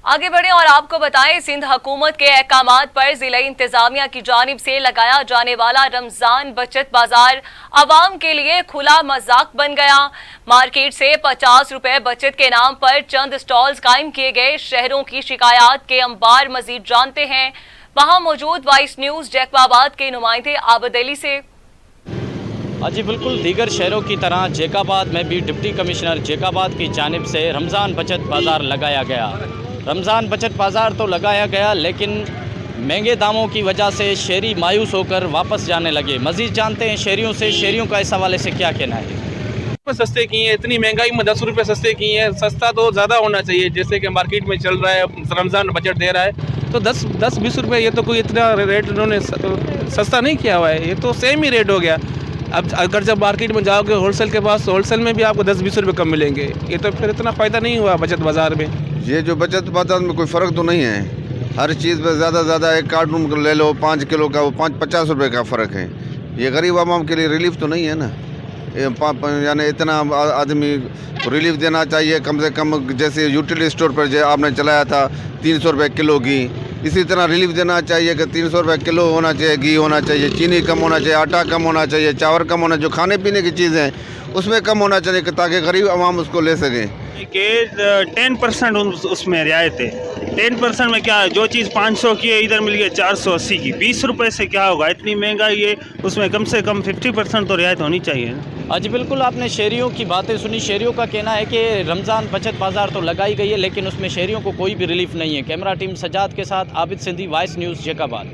आगे बढ़े और आपको बताएं, सिंध हुकूमत के अहकामात पर जिला इंतजामिया की जानिब से लगाया जाने वाला रमजान बचत बाजार आवाम के लिए खुला मजाक बन गया। मार्केट से 50 रुपए बचत के नाम पर चंद स्टॉल्स कायम किए गए। शहरों की शिकायत के अंबार मजीद जानते हैं वहां मौजूद वाइस न्यूज जैकबाबाद के नुमाइंदे आबद अली से। जी बिल्कुल, दीगर शहरों की तरह जैकाबाद में भी डिप्टी कमिश्नर जैकाबाद की जानिब से रमज़ान बचत बाज़ार लगाया गया। रमज़ान बचत बाज़ार तो लगाया गया, लेकिन महंगे दामों की वजह से शहरी मायूस होकर वापस जाने लगे। मज़ीद जानते हैं शहरियों से, शहरियों का इस हवाले से क्या कहना है। सस्ते किए हैं, इतनी महंगाई में 10 रुपये सस्ते किए हैं। सस्ता तो ज़्यादा होना चाहिए, जैसे कि मार्केट में चल रहा है, रमज़ान बजट दे रहा है तो 10-20 रुपये, ये तो कोई इतना रेट उन्होंने सस्ता नहीं किया हुआ है, ये तो सेम ही रेट हो गया। अब अगर जब मार्केट में जाओगे होलसेल के पास, होलसेल में भी आपको 10-20 रुपये कम मिलेंगे, ये तो फिर इतना फ़ायदा नहीं हुआ बचत बाज़ार में। ये जो बचत बाज़ार में कोई फ़र्क तो नहीं है, हर चीज़ में ज़्यादा से ज़्यादा एक कार्टून ले लो 5 किलो का, वो 50 रुपये का फ़र्क है। ये गरीब आवाम के लिए रिलीफ तो नहीं है ना, यानी इतना आदमी रिलीफ देना चाहिए कम से कम। जैसे यूटिलिटी स्टोर पर जो आपने चलाया था 300 रुपये किलो घी, इसी तरह रिलीफ देना चाहिए कि 300 रुपये किलो होना चाहिए, घी होना चाहिए, चीनी कम होना चाहिए, आटा कम होना चाहिए, चावल कम होना, जो खाने पीने की चीज़ें हैं उसमें कम होना चाहिए ताकि गरीब आवाम उसको ले सकें। कि 10% उसमें रियायत है। 10% में क्या है, जो चीज़ 500 की है इधर मिल गई 480 की। 20 रुपये से क्या होगा, इतनी महंगाई है, उसमें कम से कम 50% तो रियायत होनी चाहिए। जी बिल्कुल, आपने शहरियों की बातें सुनी। शहरियों का कहना है कि रमज़ान बचत बाज़ार तो लगाई गई है, लेकिन उसमें शहरियों को कोई भी रिलीफ नहीं है। कैमरा टीम सजाद के साथ आबिद सिंधी, वाइस न्यूज़ जैकाबाद।